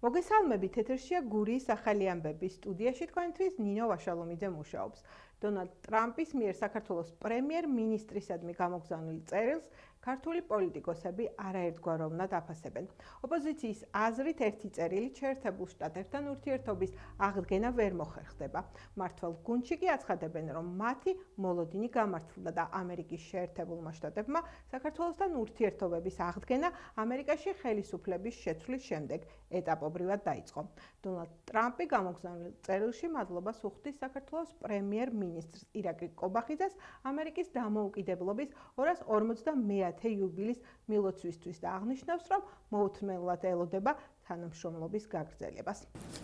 მოგესალმებით, ეთერშია გურიის ახალი ამბები. სტუდიაში თქვენთვის ნინო ვაშალომიძე მუშაობს. დონალდ ტრამპის მიერ საქართველოს პრემიერ-მინისტრისადმი გამოგზავნილ წერილს ქართული პოლიტიკოსები არაერთგვაროვნად აფასებენ. ოპოზიციის აზრით ერთი წერილი შეერთებულ შტატებთან ურთიერთობის აღდგენა ვერ მოხერხდება. მმართველ გუნდში კი აცხადებენ, რომ მათი მოლოდინი გამართლდა და ამერიკის შეერთებულმა შტატებმა საქართველოსთან ურთიერთობების აღდგენა ამერიკაში ხელისუფლების შეცვლის შემდეგ ეტაპობრივად დაიწყო. დონალდ ტრამპი გამოგზავნილ წერილში მადლობას უხდის საქართველოს პრემიერ-მინისტრს ირაკლი კობახიძეს ამერიკის დამოუკიდებლობის 250-ე იუბილის მილოცვისთვის და აღნიშნავს, რომ მოუთმენლად ელოდება თანამშრომლობის გაგრძელებას.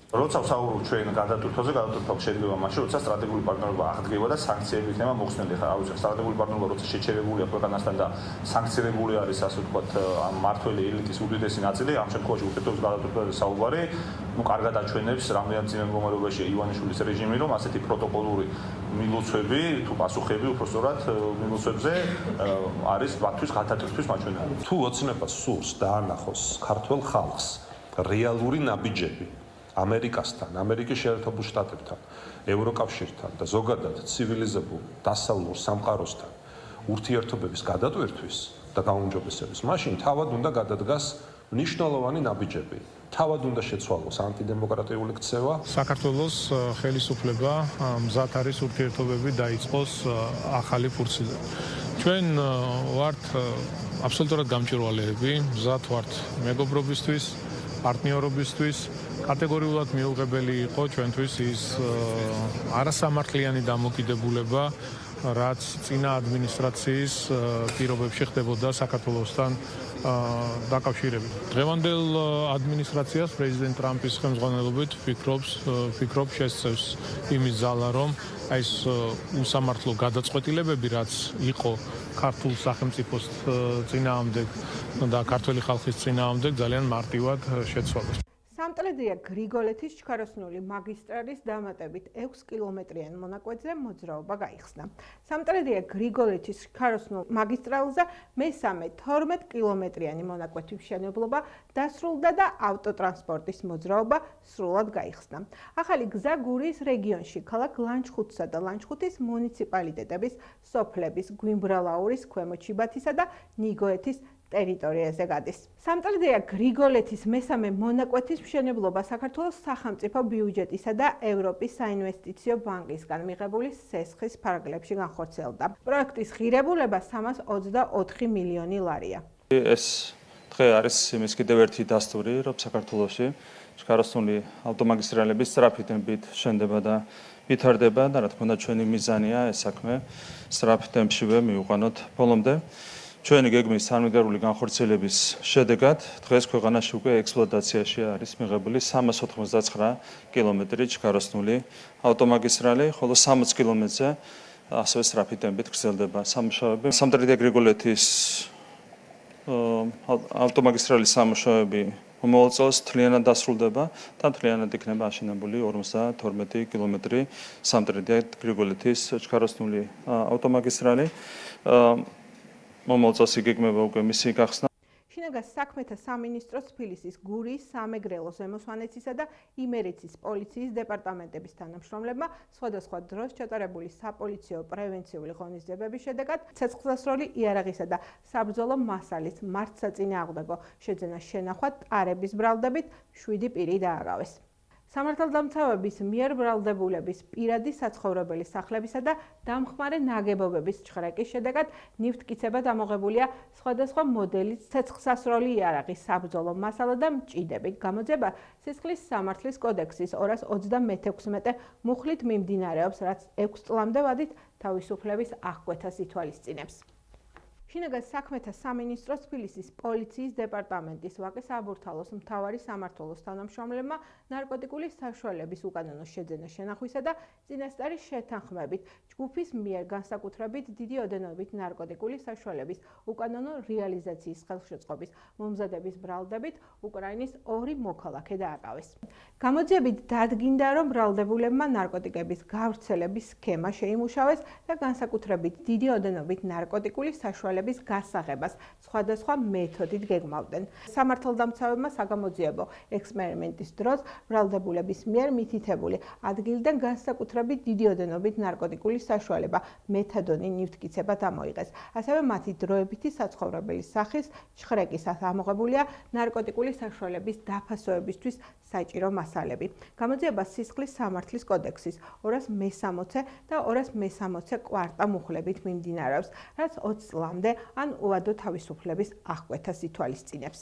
როცა ვსაუბრობ ჩვენ გადატვირთვაზე შედგება მაშინ, როცა სტრატეგიული პარტნიორობა აღდგება და სანქციები იქნება მოხსნილი. ხა აუცილებლად სტრატეგიული პარტნიორობა როცა შეჩერებულია ქვეყანასთან და სანქცირებული არის, ასე ვთქვათ, მმართველი ელიტის უდიდესი ნაწილი, ამ შემთხვევაში ურთიერთობის გადატვირთვაზე საუბარი, კარგად აჩვენებს რამდენად ძიმე მდგომარეობაში ივანიშვილის რეჟიმი, რომ ასეთი პროტოკოლური მილოცვები თუ პასუხები უბრალოდ მილოცვებზე არის მათთვის გადატვირთვის მაჩვენებელი. თუ ოცნებას სურს დაანახოს ქართველ ხალხს რეალური ნაბიჯები ამერიკასთან, ამერიკის შეერთებულ შტატებთან, ევროკავშირთან და ზოგადად ცივილიზებულ დასავლურ სამყაროსთან ურთიერთობების გადატვირთვის და გაუმჯობესების, მაშინ თავად უნდა გადადგას მნიშვნელოვანი ნაბიჯები. თავად უნდა შეცვალოს ანტიდემოკრატიული ქცევა. საქართველოს ხელისუფლება მზად არის ურთიერთობები დაიწყოს ახალი ფურცლზე. ჩვენ ვართ აბსოლუტურად გამჭვირვალეები, მზად ვართ მეგობრობისთვის, პარტნიორობისთვის. კატეგორიულად მიუღებელი იყო ჩვენთვის ის არასამართლიანი დამოკიდებულება, რაც წინა ადმინისტრაციის პირობებში ხდებოდა საქართველოსთან დაკავშირებით. დღევანდელ ადმინისტრაციას პრეზიდენტ ტრამპის ხელმძღვანელობით ფიქრობ შესწევს იმის ძალა, რომ ეს უსამართლო გადაწყვეტილებები, რაც იყო ქართულ სახელმწიფოს წინააღმდეგ და ქართველი ხალხის წინააღმდეგ ძალიან მარტივად შეცვალეს. სამტრედია გრიგოლეთის ჩქაროსნული მაგისტრალის დამატებით 6 კილომეტრიან მონაკვეთზე მოძრაობა გაიხსნა. სამტრედია გრიგოლეთის ჩქაროსნულ მაგისტრალზე მესამე 12 კილომეტრიანი მონაკვეთის მშენებლობა დასრულდა და ავტოტრანსპორტის მოძრაობა სრულად გაიხსნა. ახალი გზა გურიის რეგიონში, ქალაქ ლანჩხუთსა და ლანჩხუთის მუნიციპალიტეტების სოფლების გვიმბრალაურის, ქვემო ჩიბათისა და ნიგოეთის ტერიტორიაზე გადის. სამტრედია გრიგოლეთის მესამე მონაკვეთის მშენებლობა საქართველოს სახელმწიფო ბიუჯეტისა და ევროპის საინვესტიციო ბანკისგან მიღებული სესხის ფარგლებში განხორციელდა. პროექტის ღირებულება 324 მილიონი ლარია. ეს დღე არის იმის კიდევ ერთი დასტური, რომ საქართველოში ჩქაროსნული ავტომაგისტრალების სწრაფი ტემპით შენდება და ვითარდება და რა თქმა უნდა ჩვენი მიზანია ეს საქმე სწრაფ ტემპშივე მივიყვანოთ ბოლომდე. ჩვენი გეგმის სამდგარული განხორციელების შედეგად დღეს ქვეყანაში უკვე ექსპლუატაციაში არის მიღებული 399 კილომეტრი ჩქაროსნული ავტომაგისტრალი, ხოლო 60 კილომეტრზე ასევე სწრაფი ტემპით გრძელდება სამუშაოები. სამტრედია გრიგოლეთის ავტომაგისტრალის სამუშაოები მომავალ წელს მთლიანად დასრულდება და მთლიანად იქნება აშენებული 52 კილომეტრი სამტრედია გრიგოლეთის ჩქაროსნული ავტომაგისტრალი. მომავალ წელს იგეგმება უკვე მისი გახსნა. შინაგან საქმეთა სამინისტროს თბილისის, გურიის, სამეგრელოს, ზემო სვანეთისა და იმერეთის პოლიციის დეპარტამენტების თანამშრომლებმა სხვადასხვა დროს ჩატარებული საპოლიციო პრევენციული ღონისძიებების შედეგად ცეცხლსასროლი იარაღისა და საბრძოლო მასალის მართსაწინააღმდეგო შეძენას შენახვა ტარების ბრალდებით 7 პირი დააგავეს. სამართალდამცავების მიერ ბრალდებულების პირადი საცხოვრებელი სახლებისა და დამხმარე ნაგებობების ჩხრეკის შედეგად ნივთკიცება დამოღებულია სხვადასხვა მოდელის ცეცხლსასროლი იარაღის საბრძოლო მასალა და მჭიდები. გამოძიება სისხლის სამართლის კოდექსის 226 მუხლით მიმდინარეობს, რაც 6 წლამდე ვადით თავისუფლების აღკვეთას ითვალისწინებს. შინაგან საქმეთა სამინისტროს თბილისის პოლიციის დეპარტამენტის ვაკის აბურთალოს მთავარი სამმართველოს თანამშრომლებმა ნარკოტიკული საშუალების უკანონო შეძენა შენახვისა და წინასწარი შეთანხმებით ჯგუფის მიერ განსაკუთრებით დიდი ოდენობით ნარკოტიკული საშუალების უკანონო რეალიზაციის ხელშეწყობის მომზადების ბრალდებით უკრაინის 2 მოქალაქე დააკავეს. გამოძიებით დადგინდა, რომ ბრალდებულებმა ნარკოტიკების გავრცელების სქემა შეიმუშავეს და განსაკუთრებით დიდი ოდენობით ნარკოტიკული საშუალების მონაწილეების გასაღებას სხვადასხვა მეთოდით გეგმავდნენ. სამართალდამცავებმა საგამოძიებო ექსპერიმენტის დროს ბრალდებულების მიერ მითითებული ადგილიდან განსაკუთრებით დიდი ოდენობით ნარკოტიკული საშუალება მეთადონი ნივთკიცება დამოიღეს. ასევე მათი დროებითი საცხოვრებელი სახის შხრეკისას ამოღებულია ნარკოტიკული საშუალების დაფასოებისთვის საჭირო მასალები. გამოძიება სისხლის სამართლის კოდექსის 260 და 260 კვარტა მუხლებით მიმდინარეობს, რაც 20 წლამდე ან უადო თავისუფლების აღკვეთას ითვალისწინებს.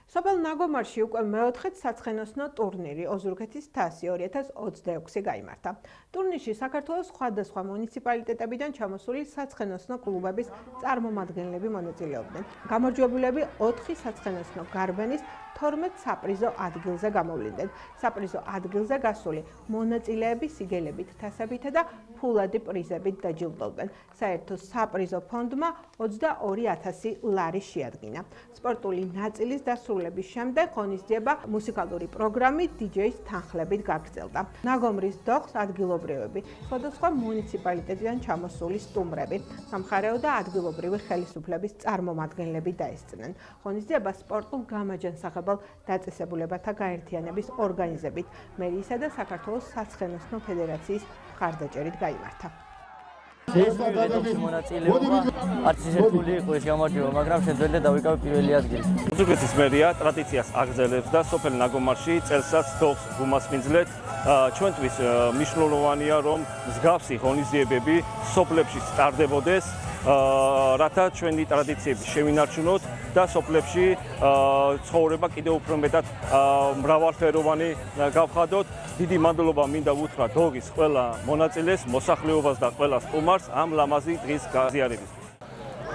სოფელ ნაგომარში უკვე მეოთხედ საცხენოსნო ტურნირი ოზურგეთის თასი 2026 გაიმართა. ტურნირში საქართველოს სხვადასხვა მუნიციპალიტეტებიდან ჩამოსული საცხენოსნო კლუბების წარმომადგენლები მონაწილეობდნენ. გამარჯვებულები 4 საცხენოსნო გარბენის 12 საპრიზო ადგილზე გამოვლინდნენ. საპრიზო ადგილზე გასული მონაწილეები სიგელებით, თასებითა და ფულადი პრიზებით დაჯილდოვდნენ. საერთო საპრიზო ფონდმა 22,000 ლარი შეადგინა. სპორტული ნაწილის დასრულების შემდეგ ღონისძიება მუსიკალური პროგრამით DJ-ის თანხლებით გაგრძელდა. ნაგომრის დოხს ადგილობრივები, სხვადასხვა მუნიციპალიტეტიდან ჩამოსული სტუმრები, სამხარეო და ადგილობრივი ხელისუფლების წარმომადგენლები დაესწრნენ. ღონისძიება სპორტულ გამაჯანსაღებელ დაწესებულებათა გაერთიანების ორგანიზებით, მერიისა და საქართველოს საცხენოსნო ფედერაციის მხარდაჭერით გაიმართა. ეს მონაწილეობა არც ისე რთული იყო ეს გამარჯვება, მაგრამ შეძლო დავიკავე პირველი ადგილი. ოზურგეთის მერია ტრადიციას აგრძელებს და სოფელ ნაგომარში წელსაც დოხს გუმასმინძლეთ. ჩვენთვის მნიშვნელოვანია, რომ მსგავსი ღონისძიებები სოფლებში სტარდებოდეს, რათა ჩვენი ტრადიციები შევინარჩუნოთ და სოფლებში ცხოვრება კიდევ უფრო მეტად მრავალფეროვანი გავხადოთ. დიდი მადლობა მინდა უთხრა დოგის ყველა მონაწილეს, მოსახლეობას და ყველა სტუმარს ამ ლამაზი დღის გაზიარებისთვის.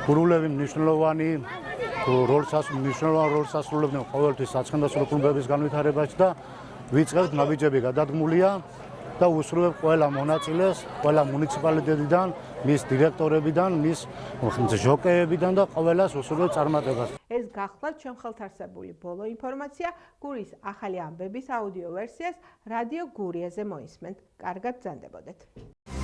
გურულები მნიშვნელოვან როლს ასრულებდნენ ყოველთვის საცხენოსნო კლუბების განვითარებაში და ვიწყებთ ნაბიჯები გადადგმულია და უსურვებ ყველა მონაწილეს, ყველა მუნიციპალიტეტიდან, მის დირექტორებიდან, მის ჟოკეებიდან და ყველას უსურვებ წარმატებას. ეს გახლავთ ჩვენ ხელთარსებული ბოლო ინფორმაცია. გურის ახალი ამბების აუდიო ვერსიას რადიო გურიაზე მოისმენთ. კარგად ბრძანდებოდეთ.